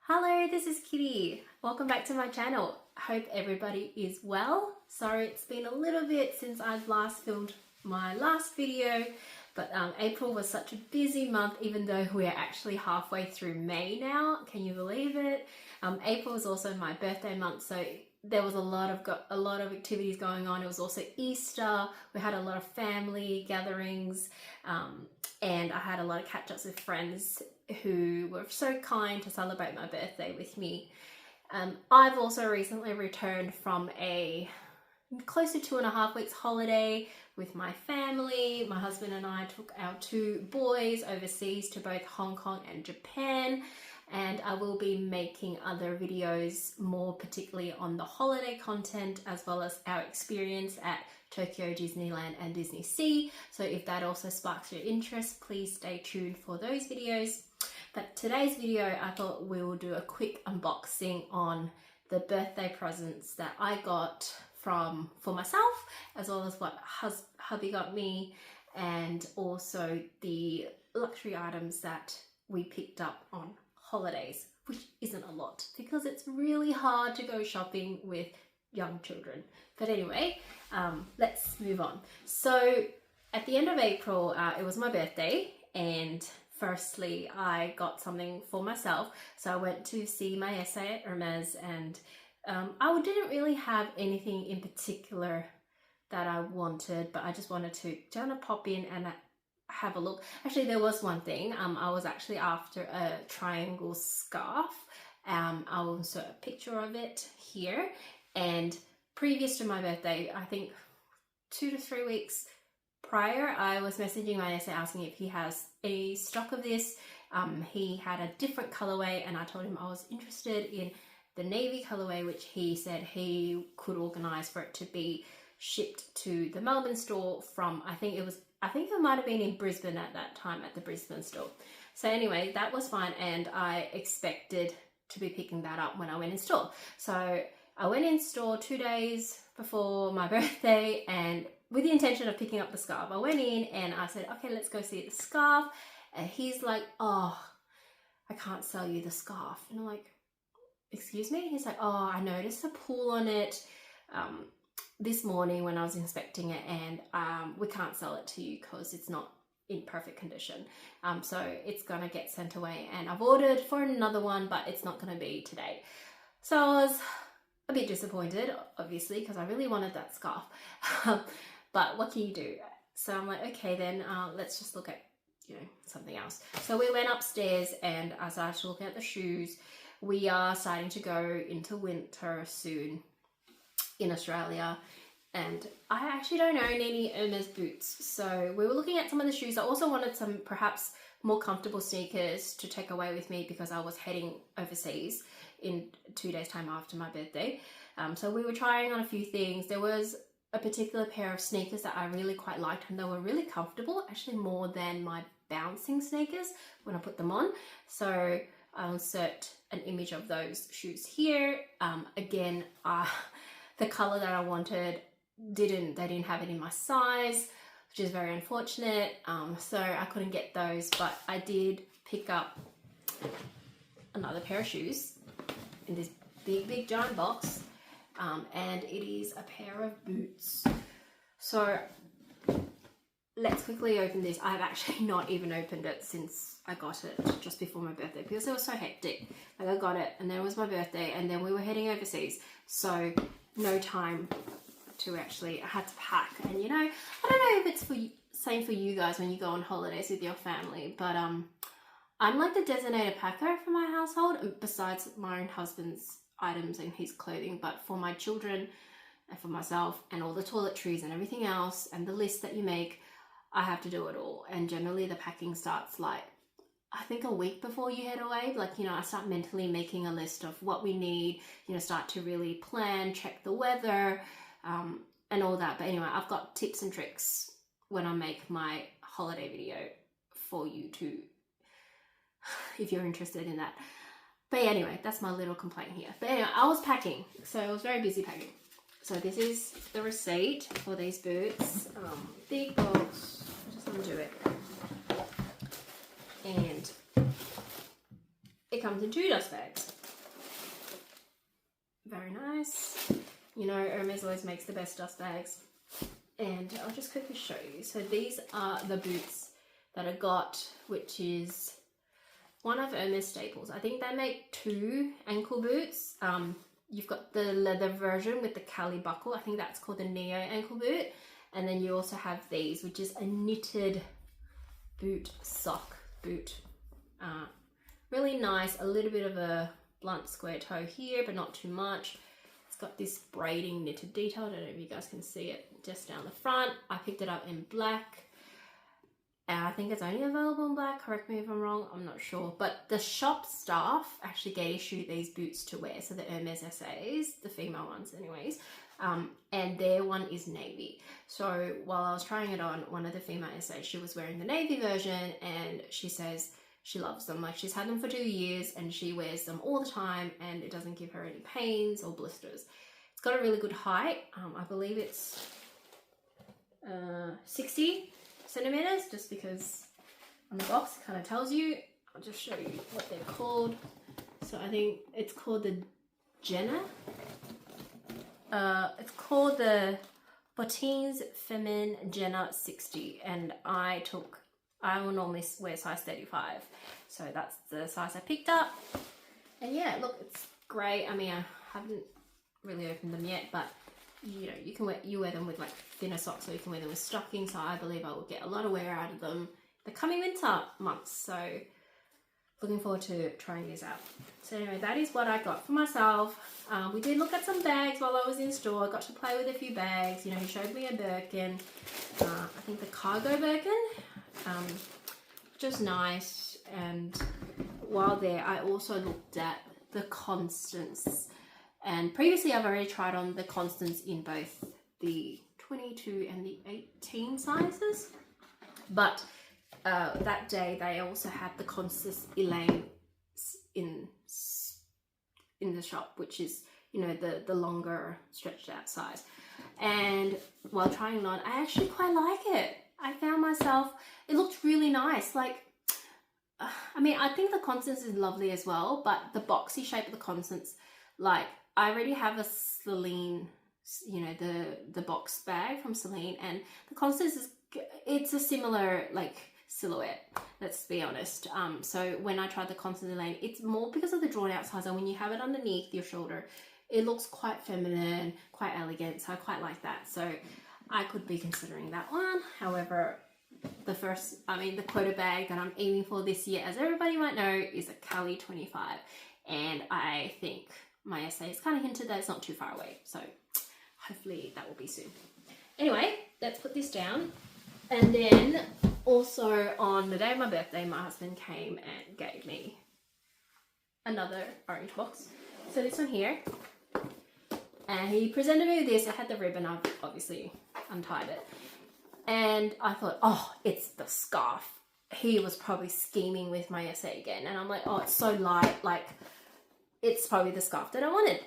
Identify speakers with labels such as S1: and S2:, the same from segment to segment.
S1: Hello, this is Kitty. Welcome back to my channel. Hope everybody is well. Sorry it's been a little bit since I've last filmed my last video, but April was such a busy month even though we're actually halfway through May now. Can you believe it? April was also my birthday month, so there was a lot of activities going on. It was also Easter. We had a lot of family gatherings, and I had a lot of catch-ups with friends who were so kind to celebrate my birthday with me. I've also recently returned from a close to 2.5 weeks holiday with my family. My husband and I took our 2 boys overseas to both Hong Kong and Japan, and I will be making other videos more particularly on the holiday content as well as our experience at Tokyo Disneyland and Disney Sea. So if that also sparks your interest, please stay tuned for those videos. But today's video, I thought we'll do a quick unboxing on the birthday presents that I got for myself, as well as what hubby got me, and also the luxury items that we picked up on holidays, which isn't a lot because it's really hard to go shopping with young children. But anyway, let's move on. So at the end of April, it was my birthday, and firstly, I got something for myself. So I went to see my essay at Hermes, and I didn't really have anything in particular that I wanted, but I just wanted to kind of pop in and have a look. Actually, there was one thing. I was actually after a triangle scarf. I will insert a picture of it here. And previous to my birthday, I think 2 to 3 weeks prior, I was messaging my essay asking if he has any stock of this. He had a different colorway, and I told him I was interested in the navy colorway, which he said he could organize for it to be shipped to the Melbourne store from, I think it might have been in Brisbane at that time, at the Brisbane store. So anyway, that was fine, and I expected to be picking that up when I went in store. So I went in store 2 days before my birthday, and with the intention of picking up the scarf. I went in and I said, okay, let's go see the scarf. And he's like, oh, I can't sell you the scarf. And I'm like, excuse me? He's like, oh, I noticed a pool on it this morning when I was inspecting it, and we can't sell it to you because it's not in perfect condition. So it's gonna get sent away, and I've ordered for another one, but it's not gonna be today. So I was a bit disappointed, obviously, because I really wanted that scarf. But what can you do? So I'm like, okay, then let's just look at, something else. So we went upstairs, and I started to look at the shoes. We are starting to go into winter soon in Australia, and I actually don't own any Hermes boots. So we were looking at some of the shoes. I also wanted some perhaps more comfortable sneakers to take away with me because I was heading overseas in 2 days time after my birthday. So we were trying on a few things. There was a particular pair of sneakers that I really quite liked, and they were really comfortable, actually more than my bouncing sneakers when I put them on. So I'll insert an image of those shoes here. Again, the color that I wanted, they didn't have it in my size, which is very unfortunate. So I couldn't get those, but I did pick up another pair of shoes in this big giant box, and it is a pair of boots. So let's quickly open this. I've actually not even opened it since I got it just before my birthday because it was so hectic. Like, I got it, and then it was my birthday, and then we were heading overseas, so no time to actually, I had to pack. And I don't know if it's same for you guys when you go on holidays with your family, but I'm like the designated packer for my household, besides my own husband's items and his clothing. But for my children and for myself and all the toiletries and everything else and the list that you make, I have to do it all. And generally the packing starts like, I think a week before you head away. Like, I start mentally making a list of what we need, start to really plan, check the weather, and all that. But anyway, I've got tips and tricks when I make my holiday video for you to, if you're interested in that. But anyway, that's my little complaint here. But anyway, I was packing, so I was very busy packing. So this is the receipt for these boots. Big box. I just undo it. And it comes in 2 dust bags. very nice. You know, Hermes always makes the best dust bags. And I'll just quickly show you. So these are the boots that I got, which is one of Hermes staples. I think they make 2 ankle boots. You've got the leather version with the Cali buckle. I think that's called the Neo ankle boot. And then you also have these, which is a knitted boot, sock boot. Really nice. A little bit of a blunt square toe here, but not too much. It's got this braiding knitted detail. I don't know if you guys can see it just down the front. I picked it up in black. And I think it's only available in black. Correct me if I'm wrong. I'm not sure. But the shop staff actually issued these boots to wear. So the Hermes SAs, the female ones anyways. And their one is navy. So while I was trying it on, one of the female SAs, she was wearing the navy version, and she says she loves them. Like, she's had them for 2 years and she wears them all the time, and it doesn't give her any pains or blisters. It's got a really good height. I believe it's 60 centimeters, just because on the box it kind of tells you. I'll just show you what they're called. So I think it's called the Jenna. It's called the Bottines Femin Jenna 60, and I will normally wear size 35, so that's the size I picked up. And yeah, look, it's great. I mean, I haven't really opened them yet, but you know, you wear them with like thinner socks, or you can wear them with stockings. So I believe I will get a lot of wear out of them the coming winter months. So looking forward to trying these out. So anyway, that is what I got for myself. We did look at some bags while I was in store. I got to play with a few bags. You know, he showed me a Birkin, I think the cargo Birkin, which is nice. And while there, I also looked at the Constance. And previously I've already tried on the Constance in both the 22 and the 18 sizes. But that day they also had the Constance Elaine in the shop, which is, you know, the longer stretched out size. And while trying it on, I actually quite like it. I found myself, it looked really nice. Like, I mean, I think the Constance is lovely as well, but the boxy shape of the Constance, like, I already have a Celine, you know, the box bag from Celine, and the Constance is, it's a similar like silhouette, let's be honest. So when I tried the Constance Elaine, it's more because of the drawn out size, and when you have it underneath your shoulder, it looks quite feminine, quite elegant. So I quite like that. So I could be considering that one. However, the quota bag that I'm aiming for this year, as everybody might know, is a Cali 25, and I think my SA has kind of hinted that it's not too far away, so hopefully that will be soon. Anyway, let's put this down. And then also on the day of my birthday, my husband came and gave me another orange box. So this one here, and he presented me with this. It had the ribbon. I've obviously untied it, and I thought, oh, it's the scarf. He was probably scheming with my SA again, and I'm like, oh, it's so light, like, it's probably the scarf that I wanted.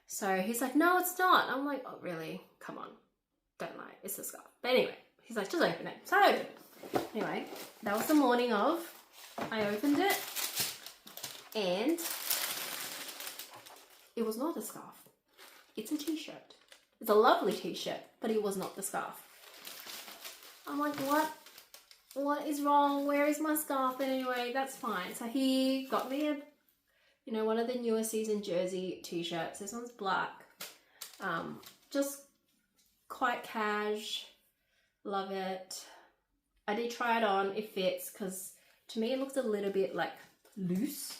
S1: So he's like, no, it's not. I'm like, oh, really? Come on. Don't lie. It's the scarf. But anyway, he's like, just open it. So I opened it. Anyway, that was the morning of. I opened it, and it was not a scarf. It's a t-shirt. It's a lovely t-shirt, but it was not the scarf. I'm like, what? What is wrong? Where is my scarf? But anyway, that's fine. So he got me one of the newer season jersey t-shirts. This one's black. Just quite cash. Love it. I did try it on. It fits, because to me it looks a little bit like loose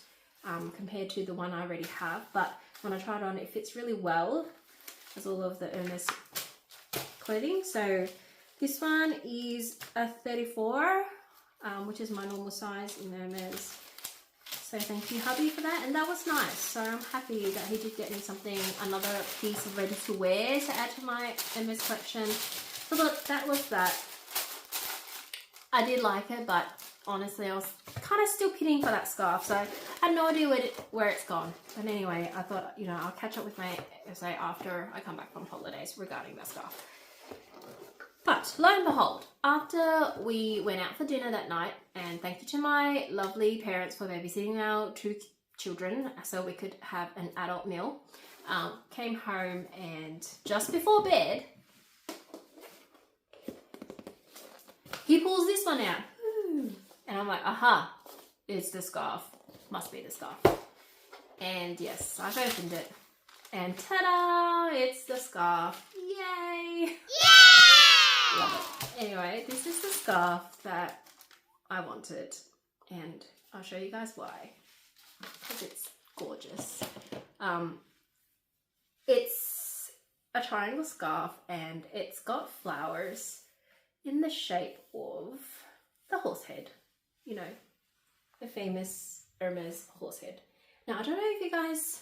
S1: compared to the one I already have. But when I try it on, it fits really well, as all of the Hermes clothing. So this one is a 34, which is my normal size in Hermes. So thank you, hubby, for that. And that was nice. So I'm happy that he did get me something, another piece of ready to wear to add to my Hermes collection. So look, that was that. I did like it, but honestly, I was kind of still pitying for that scarf. So I had no idea where it's gone. But anyway, I thought, I'll catch up with my SA after I come back from holidays regarding that scarf. But lo and behold, after we went out for dinner that night, and thank you to my lovely parents for babysitting our children so we could have an adult meal. Came home and just before bed, he pulls this one out. And I'm like, aha, it's the scarf. Must be the scarf. And yes, I've opened it. And ta-da, it's the scarf. Yay! Yay! Love it. Anyway, this is the scarf that I wanted. And I'll show you guys why. Because it's gorgeous. It's a triangle scarf and it's got flowers in the shape of the horse head. You know, the famous Hermes horse head. Now, I don't know if you guys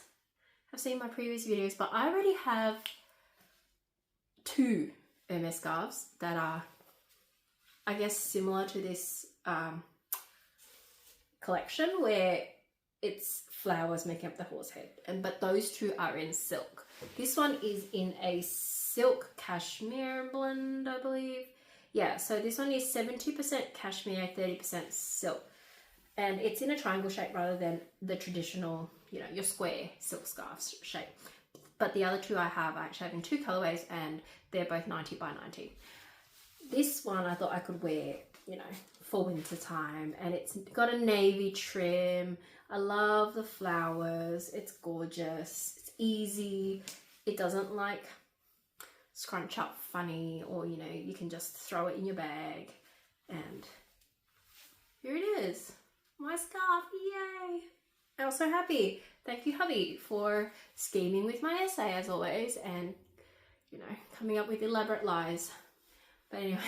S1: have seen my previous videos, but I already have 2 Hermes scarves that are, I guess, similar to this collection where it's flowers making up the horse head, but those 2 are in silk. This one is in a silk cashmere blend, I believe. Yeah, so this one is 70% cashmere, 30% silk. And it's in a triangle shape rather than the traditional, you know, your square silk scarf shape. But the other 2 I actually have in 2 colorways and they're both 90 by 90. This one I thought I could wear, you know, for winter time, and it's got a navy trim. I love the flowers. It's gorgeous. It's easy. It doesn't like scrunch up funny, or, you know, you can just throw it in your bag. And here it is. My scarf, yay! I'm so happy. Thank you, hubby, for scheming with my essay as always and, you know, coming up with elaborate lies. But anyway,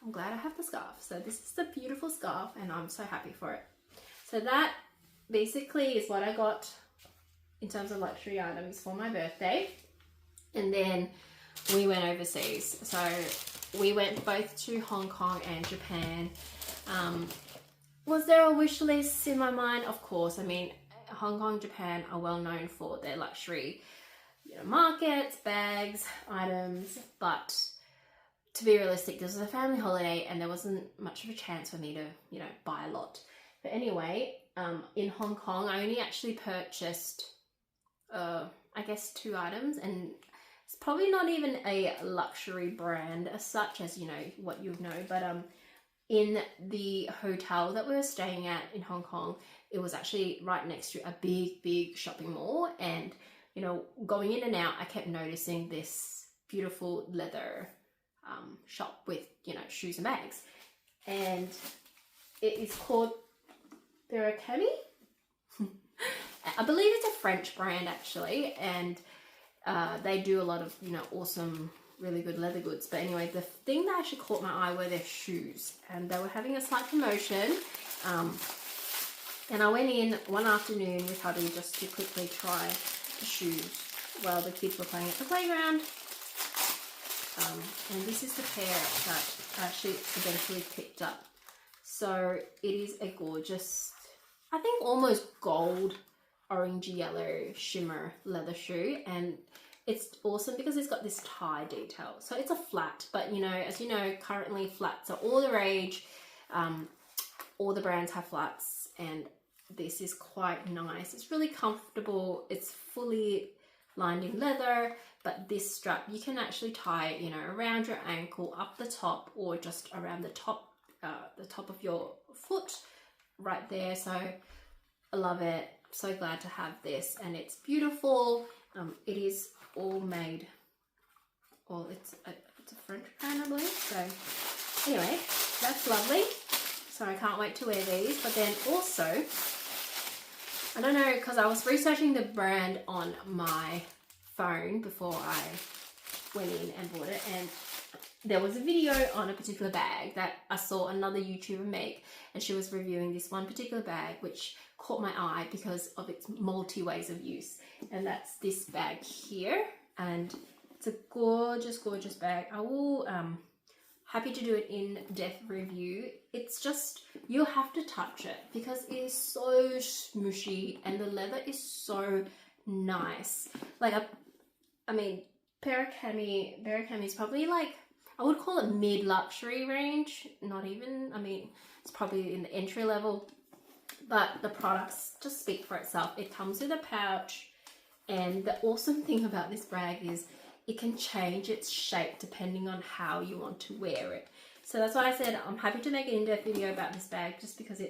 S1: I'm glad I have the scarf. So this is the beautiful scarf and I'm so happy for it. So that basically is what I got in terms of luxury items for my birthday. And then we went overseas. So we went both to Hong Kong and Japan. Was there a wish list in my mind? Of course. I mean, Hong Kong, Japan are well known for their luxury, you know, markets, bags, items. But to be realistic, this was a family holiday and there wasn't much of a chance for me to, you know, buy a lot. But anyway, in Hong Kong, I only actually purchased, I guess, 2 items, and it's probably not even a luxury brand as such as, you know, what you know, but in the hotel that we were staying at in Hong Kong, it was actually right next to a big shopping mall. And, you know, going in and out, I kept noticing this beautiful leather shop with, you know, shoes and bags. And it is called Kit.Y. I believe it's a French brand actually. And they do a lot of, you know, awesome, really good leather goods. But anyway, the thing that actually caught my eye were their shoes, and they were having a slight promotion. And I went in one afternoon with hubby just to quickly try the shoes while the kids were playing at the playground. And this is the pair that I actually eventually picked up. So it is a gorgeous, I think almost gold, orangey yellow shimmer leather shoe, and it's awesome because it's got this tie detail. So it's a flat, but you know, as you know, currently flats are all the rage. All the brands have flats, and this is quite nice. It's really comfortable. It's fully lined in leather, but this strap you can actually tie, you know, around your ankle, up the top, or just around the top of your foot right there. So I love it. I'm so glad to have this, and it's beautiful. It is all made, well, it's a French brand, I believe. So anyway, that's lovely. So I can't wait to wear these. But then also, I don't know, because I was researching the brand on my phone before I went in and bought it, and there was a video on a particular bag that I saw another YouTuber make, and she was reviewing this one particular bag which caught my eye because of its multi ways of use, and that's this bag here. And it's a gorgeous bag. I will happy to do an in-depth review. It's just, you'll have to touch it because it is so smooshy and the leather is so nice. Like, I mean, Kit.Y is probably like, I would call it mid-luxury range. Not even, I mean, it's probably in the entry level. but the products just speak for itself. It comes with a pouch, and the awesome thing about this bag is it can change its shape depending on how you want to wear it. So that's why I said I'm happy to make an in-depth video about this bag, just because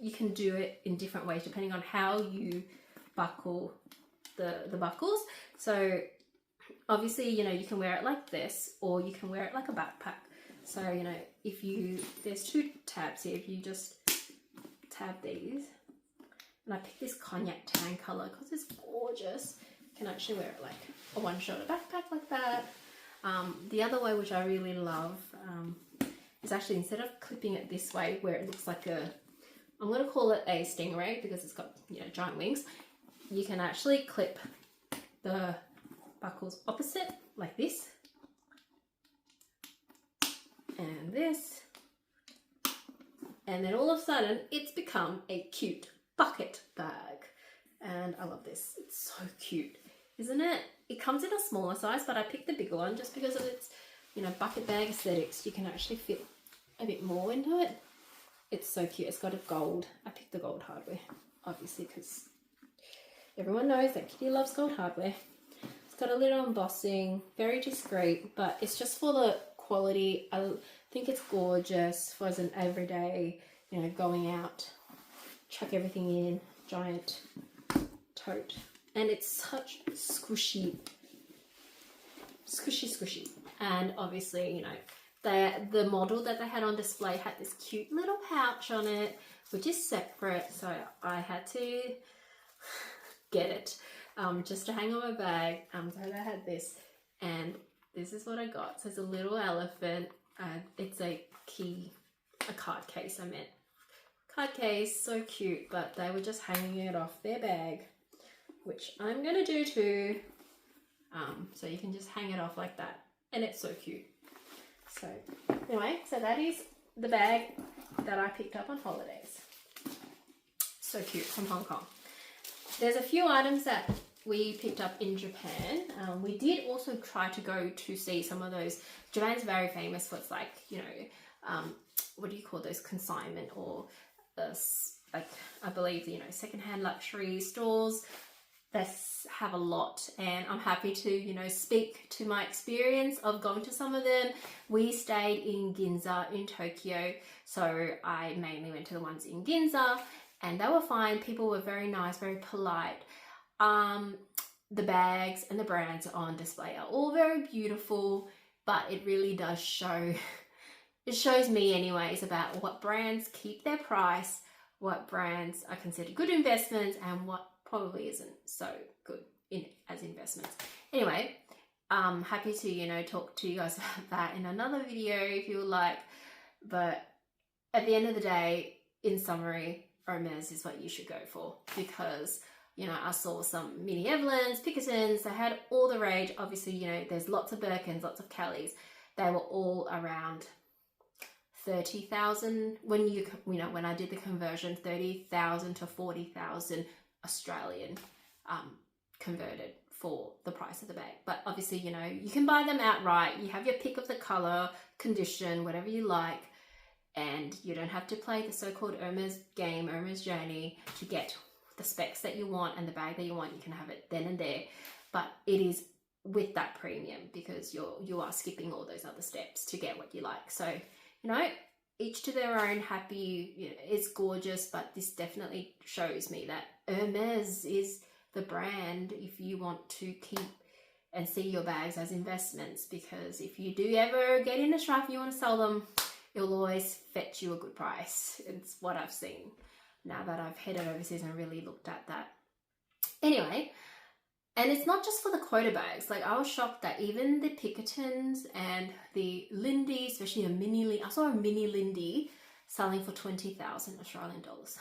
S1: you can do it in different ways depending on how you buckle the buckles. So obviously, you know, you can wear it like this, or you can wear it like a backpack. So, you know, there's two tabs here. If you just tab these, and I picked this cognac tan color because it's gorgeous. You can actually wear it like a one-shoulder backpack like that. The other way, which I really love, is actually, instead of clipping it this way where it looks like I'm going to call it a stingray because it's got, you know, giant wings, you can actually clip the buckles opposite like this and this, and then all of a sudden it's become a cute bucket bag. And I love this. It's so cute, isn't it? It comes in a smaller size, but I picked the bigger one just because of its, you know, bucket bag aesthetics. You can actually fit a bit more into it. It's so cute. It's got a gold. I picked the gold hardware, obviously, because everyone knows that Kit.Y loves gold hardware. It's got a little embossing, very discreet, but it's just for the quality. I think it's gorgeous for as an everyday, you know, going out, chuck everything in, giant tote. And it's such squishy. And obviously, you know, the model that they had on display had this cute little pouch on it, which is separate. So I had to get it just to hang on my bag. So I had this, and this is what I got. So it's a little elephant. It's a card case, I meant. Card case, so cute, but they were just hanging it off their bag, which I'm gonna do too. So you can just hang it off like that, and it's so cute. So anyway, so that is the bag that I picked up on holidays. So cute, from Hong Kong. There's a few items that we picked up in Japan. We did also try to go to see some of those. Japan's very famous for its, like, you know, what do you call those, consignment, or like, I believe, you know, secondhand luxury stores. They have a lot, and I'm happy to, you know, speak to my experience of going to some of them. We stayed in Ginza in Tokyo, so I mainly went to the ones in Ginza, and they were fine. People were very nice, very polite. The bags and the brands on display are all very beautiful, but it really does show, it shows me anyways, about what brands keep their price, what brands are considered good investments, and what probably isn't so good as investments. Anyway, I'm happy to, you know, talk to you guys about that in another video if you would like. But at the end of the day, in summary, Hermes is what you should go for, because, you know, I saw some mini Evelyns, Pinkertons, they had all the rage. Obviously, you know, there's lots of Birkins, lots of Kellys. They were all around 30,000 when when I did the conversion, 30,000 to 40,000 Australian converted for the price of the bag. But obviously, you know, you can buy them outright. You have your pick of the color, condition, whatever you like, and you don't have to play the so-called Hermes game, Hermes journey, to get the specs that you want and the bag that you want. You can have it then and there, but it is with that premium, because you are skipping all those other steps to get what you like. So, you know, each to their own. Happy, you know, it's gorgeous, but this definitely shows me that Hermes is the brand if you want to keep and see your bags as investments, because if you do ever get in a strife and you want to sell them, it'll always fetch you a good price. It's what I've seen now that I've headed overseas and really looked at that. Anyway, and it's not just for the quota bags. Like, I was shocked that even the Pinkertons and the Lindy, especially a mini Lindy, I saw a mini Lindy selling for 20,000 Australian dollars.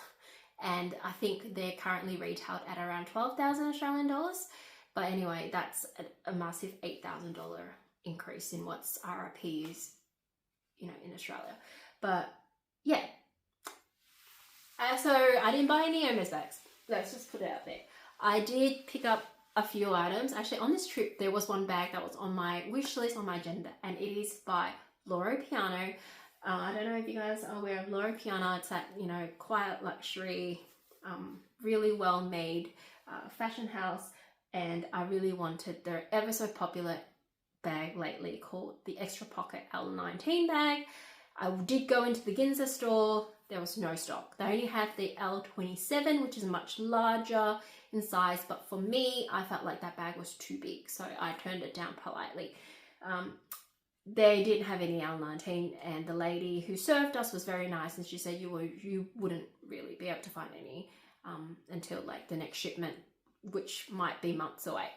S1: And I think they're currently retailed at around 12,000 Australian dollars. But anyway, that's a massive $8,000 increase in what's RRP is, you know, in Australia. But yeah. So I didn't buy any Hermes bags. Let's just put it out there. I did pick up a few items. Actually, on this trip, there was one bag that was on my wish list, on my agenda, and it is by Loro Piana. I don't know if you guys are aware of Loro Piana. It's that, you know, quiet luxury really well made fashion house, and I really wanted their ever so popular bag lately called the Extra Pocket L19 bag. I did go into the Ginza store. There was no stock. They only had the L27, which is much larger in size, but for me, I felt like that bag was too big, so I turned it down politely. They didn't have any L19, and the lady who served us was very nice, and she said you wouldn't really be able to find any until like the next shipment, which might be months away.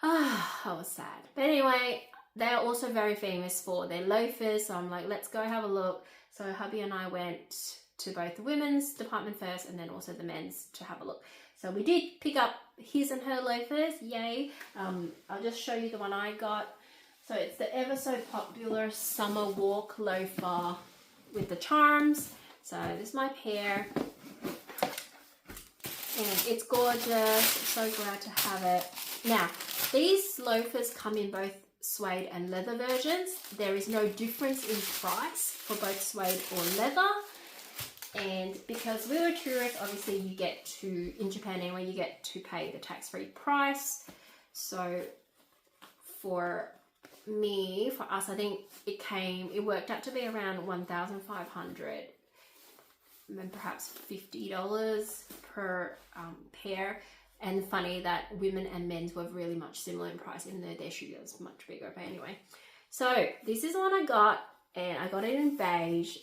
S1: I was sad. But anyway, they're also very famous for their loafers, so I'm like, let's go have a look. So hubby and I went to both the women's department first and then also the men's to have a look. So we did pick up his and her loafers, yay. I'll just show you the one I got. So it's the ever so popular summer walk loafer with the charms. So this is my pair. And it's gorgeous. I'm so glad to have it. Now, these loafers come in both suede and leather versions. There is no difference in price for both suede or leather. And because we were tourists, obviously you get to, in Japan anyway, you get to pay the tax-free price. So for me, for us, I think it worked out to be around 1,500 and perhaps $50 per pair. And funny that women and men's were really much similar in price, even though their shoe was much bigger. But anyway, so this is the one I got, and I got it in beige.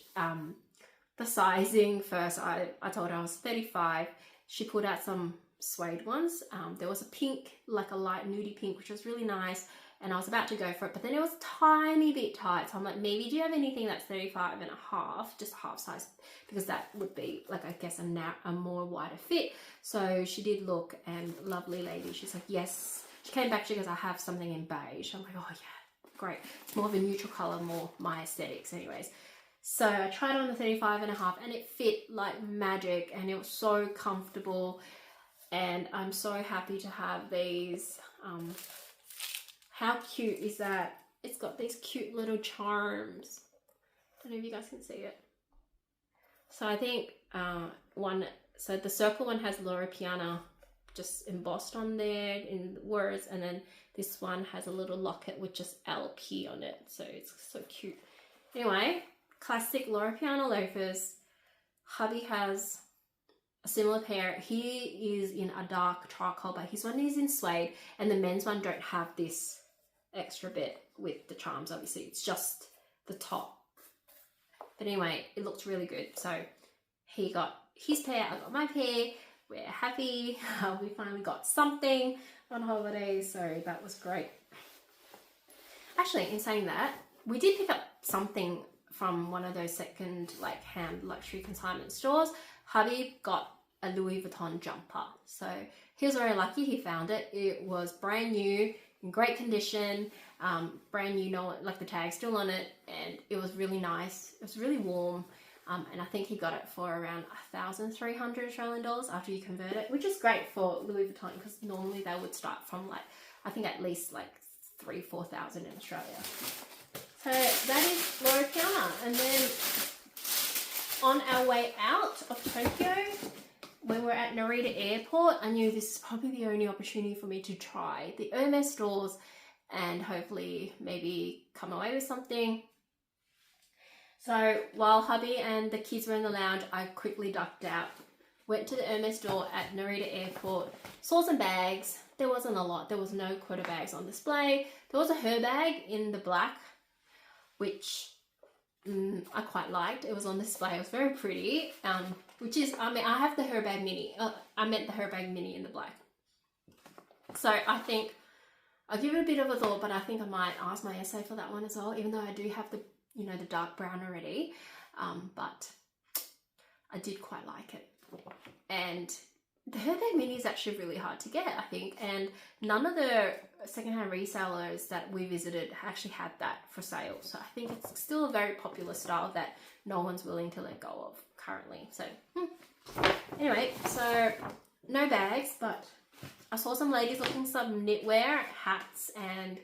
S1: The sizing first, I told her I was 35. She pulled out some suede ones. There was a pink, like a light nudie pink, which was really nice, and I was about to go for it, but then it was a tiny bit tight. So I'm like, maybe do you have anything that's 35 and a half, just half size, because that would be like, I guess, a more wider fit. So she did look, and lovely lady, she's like, yes. She came back, she goes, I have something in beige. I'm like, oh yeah, great. It's more of a neutral color, more my aesthetics anyways. So I tried on the 35 and a half, and it fit like magic, and it was so comfortable, and I'm so happy to have these. How cute is that? It's got these cute little charms. I don't know if you guys can see it. So I think so the circle one has Loro Piana just embossed on there in words, and then this one has a little locket with just LP on it. So it's so cute. Anyway, classic Loro Piana loafers. Hubby has a similar pair. He is in a dark charcoal, but his one is in suede, and the men's one don't have this extra bit with the charms. Obviously, it's just the top. But anyway, it looks really good. So he got his pair, I got my pair. We're happy. We finally got something on holidays, so that was great. Actually, in saying that, we did pick up something from one of those second-hand luxury consignment stores. Hubby got a Louis Vuitton jumper. So he was very lucky, he found it. It was brand new, in great condition, brand new, like the tag still on it, and it was really nice. It was really warm, and I think he got it for around 1,300 Australian dollars after you convert it, which is great for Louis Vuitton, because normally they would start from like, I think at least like 3,000-4,000 in Australia. So that is Loro Piana. And then on our way out of Tokyo, when we're at Narita airport, I knew this is probably the only opportunity for me to try the Hermes stores and hopefully maybe come away with something. So while hubby and the kids were in the lounge, I quickly ducked out, went to the Hermes store at Narita airport, saw some bags. There wasn't a lot. There was no quarter bags on display. There was a her bag in the black, which I quite liked. It was on display. It was very pretty. Which is, I mean, I have the her bag mini. I meant the her bag mini in the black. So I think I'll give it a bit of a thought, but I think I might ask my essay for that one as well, even though I do have the, you know, the dark brown already. But I did quite like it. And the her bag mini is actually really hard to get, I think, and none of the secondhand resellers that we visited actually had that for sale. So I think it's still a very popular style that no one's willing to let go of currently. So anyway, so no bags, but I saw some ladies looking some knitwear, hats, and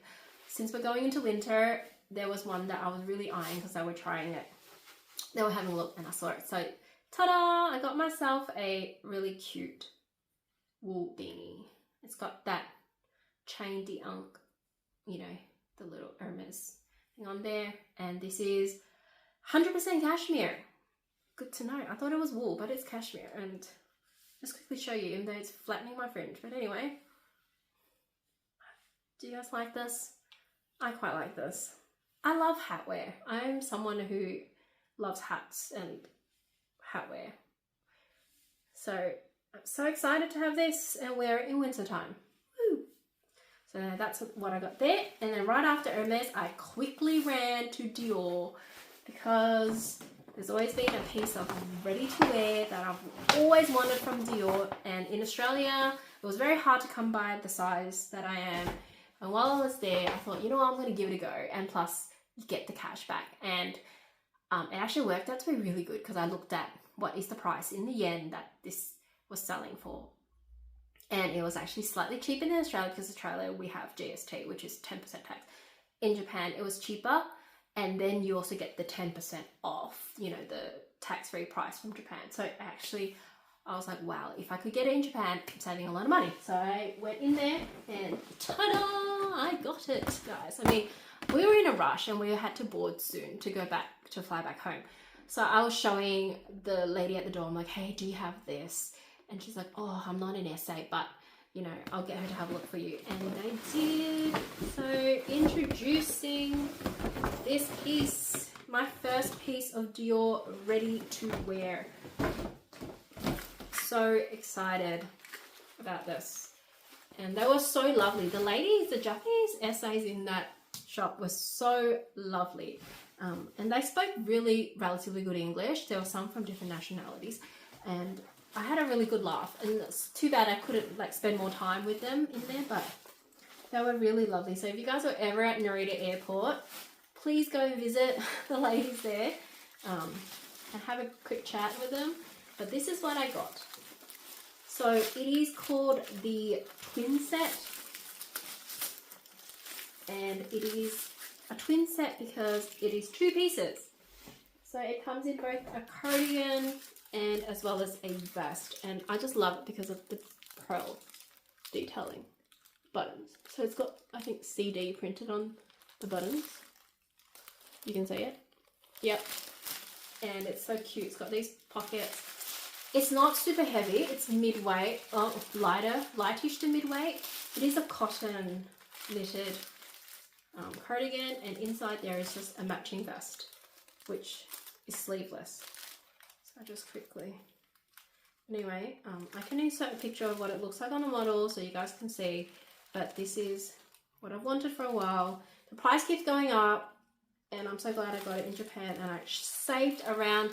S1: since we're going into winter, there was one that I was really eyeing because they were trying it. They were having a look and I saw it. So Ta-da! I got myself a really cute wool beanie. It's got that chain d'encre, you know, the little Hermes thing on there. And this is 100% cashmere. Good to know. I thought it was wool, but it's cashmere. And just quickly show you, even though it's flattening my fringe. But anyway, do you guys like this? I quite like this. I love hat wear. I'm someone who loves hats and hat wear. So I'm so excited to have this and wear it in winter time. Woo! So that's what I got there. And then right after Hermes, I quickly ran to Dior because there's always been a piece of ready to wear that I've always wanted from Dior. And in Australia, it was very hard to come by the size that I am. And while I was there, I thought, you know what, I'm going to give it a go. And plus, you get the cash back. And it actually worked out to be really good because I looked at what is the price in the yen that this was selling for. And it was actually slightly cheaper than Australia because Australia we have GST, which is 10% tax. In Japan, it was cheaper. And then you also get the 10% off, you know, the tax-free price from Japan. So actually, I was like, wow, if I could get it in Japan, I'm saving a lot of money. So I went in there and ta-da, I got it, guys. I mean, we were in a rush and we had to board soon to fly back home. So I was showing the lady at the door, I'm like, hey, do you have this? And she's like, oh, I'm not an SA, but you know, I'll get her to have a look for you. And I did. So introducing this piece, my first piece of Dior ready to wear. So excited about this. And they were so lovely. The ladies, the Japanese SAs in that shop were so lovely. And they spoke relatively good English. There were some from different nationalities. And I had a really good laugh. And it's too bad I couldn't like spend more time with them in there, but they were really lovely. So if you guys are ever at Narita Airport, please go and visit the ladies there and have a quick chat with them. But this is what I got. So it is called the twin set. And it is a twin set because it is two pieces. So it comes in both a cardigan and as well as a vest. And I just love it because of the pearl detailing buttons. So it's got, I think, CD printed on the buttons. You can see it. Yep. And it's so cute. It's got these pockets. It's not super heavy. It's mid-weight, lightish to mid-weight. It is a cotton knitted cardigan, and inside there is just a matching vest, which is sleeveless. So I just quickly, anyway, I can insert a picture of what it looks like on the model so you guys can see, but this is what I've wanted for a while. The price keeps going up, and I'm so glad I got it in Japan, and I saved around,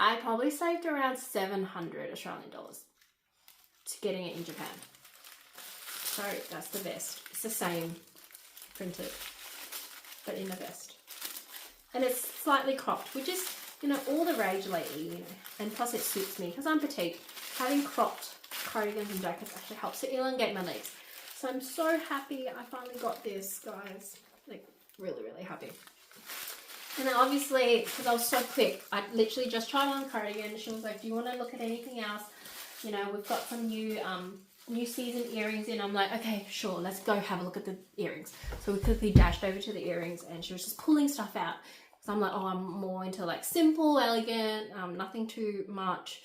S1: I probably saved around 700 Australian dollars to getting it in Japan. So that's the vest. It's the same printed, but in a vest. And it's slightly cropped, which is, you know, all the rage lately, you know. And plus it suits me because I'm petite. Having cropped cardigans and jackets actually helps to elongate my legs. So I'm so happy I finally got this, guys. Like, really, really happy. And then obviously, because I was so quick, I literally just tried on a cardigan. She was like, do you want to look at anything else? You know, we've got some new season earrings in. I'm like, okay, sure, let's go have a look at the earrings. So we quickly dashed over to the earrings and she was just pulling stuff out. So I'm like, oh, I'm more into like simple, elegant, nothing too much.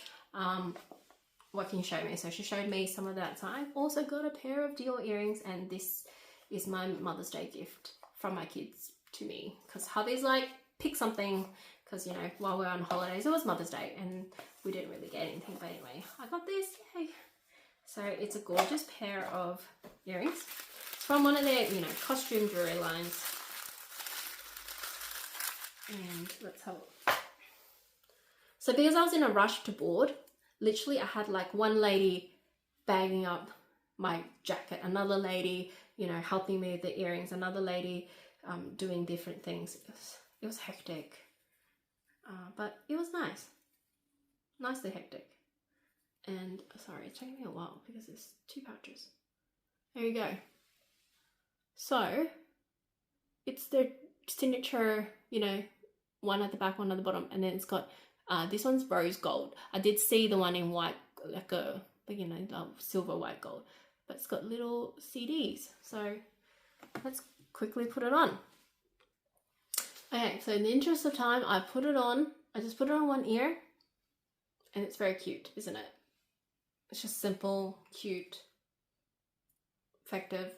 S1: What can you show me? So she showed me some of that. So I've also got a pair of Dior earrings, and this is my Mother's Day gift from my kids to me, because hubby's like, pick something, because you know, while we're on holidays it was Mother's Day and we didn't really get anything, but anyway, I got this, yay. So it's a gorgeous pair of earrings. It's from one of their, you know, costume jewelry lines. And let's have a look. So because I was in a rush to board, literally I had like one lady bagging up my jacket, another lady, you know, helping me with the earrings, another lady doing different things. It was hectic, but it was nice, nicely hectic. And sorry, it's taking me a while because there's two pouches. There you go. So it's their signature, you know, one at the back, one at the bottom, and then it's got this one's rose gold. I did see the one in white, like a, you know, silver white gold, but it's got little CDs. So let's quickly put it on. Okay, so in the interest of time, I put it on. I just put it on one ear, and it's very cute, isn't it? It's just simple, cute, effective.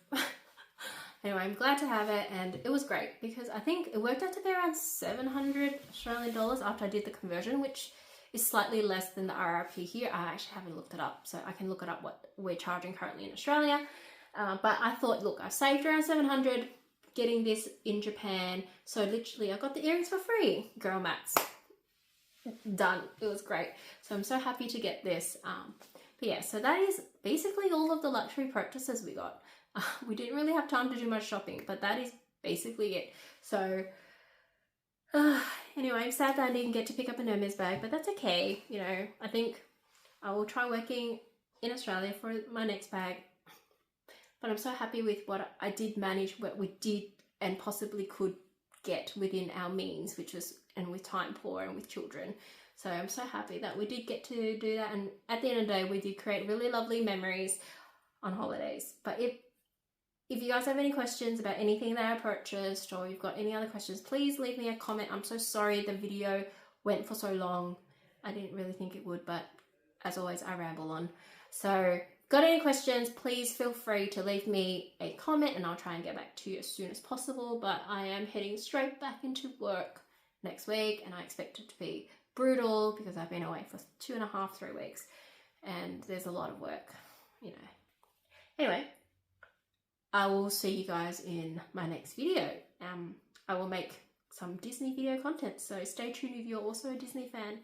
S1: Anyway, I'm glad to have it, and it was great because I think it worked out to be around 700 Australian dollars after I did the conversion, which is slightly less than the RRP here. I actually haven't looked it up, so I can look it up what we're charging currently in Australia. But I thought, look, I've saved around 700 getting this in Japan, so literally I got the earrings for free. Girl maths. Done. It was great. So I'm so happy to get this. But yeah, so that is basically all of the luxury purchases we got. We didn't really have time to do much shopping, but that is basically it. So anyway, I'm sad that I didn't get to pick up an Hermes bag, but that's okay. You know, I think I will try working in Australia for my next bag. But I'm so happy with what I did manage, what we did and possibly could get within our means, which was, and with time poor and with children. So I'm so happy that we did get to do that. And at the end of the day, we did create really lovely memories on holidays. But if you guys have any questions about anything that I purchased, or you've got any other questions, please leave me a comment. I'm so sorry the video went for so long. I didn't really think it would, but as always, I ramble on. So got any questions, please feel free to leave me a comment and I'll try and get back to you as soon as possible. But I am heading straight back into work next week, and I expect it to be brutal because I've been away for 2.5, 3 weeks, and there's a lot of work, you know. Anyway, I will see you guys in my next video. I will make some Disney video content, so stay tuned if you're also a Disney fan.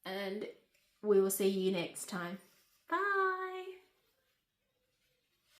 S1: And we will see you next time.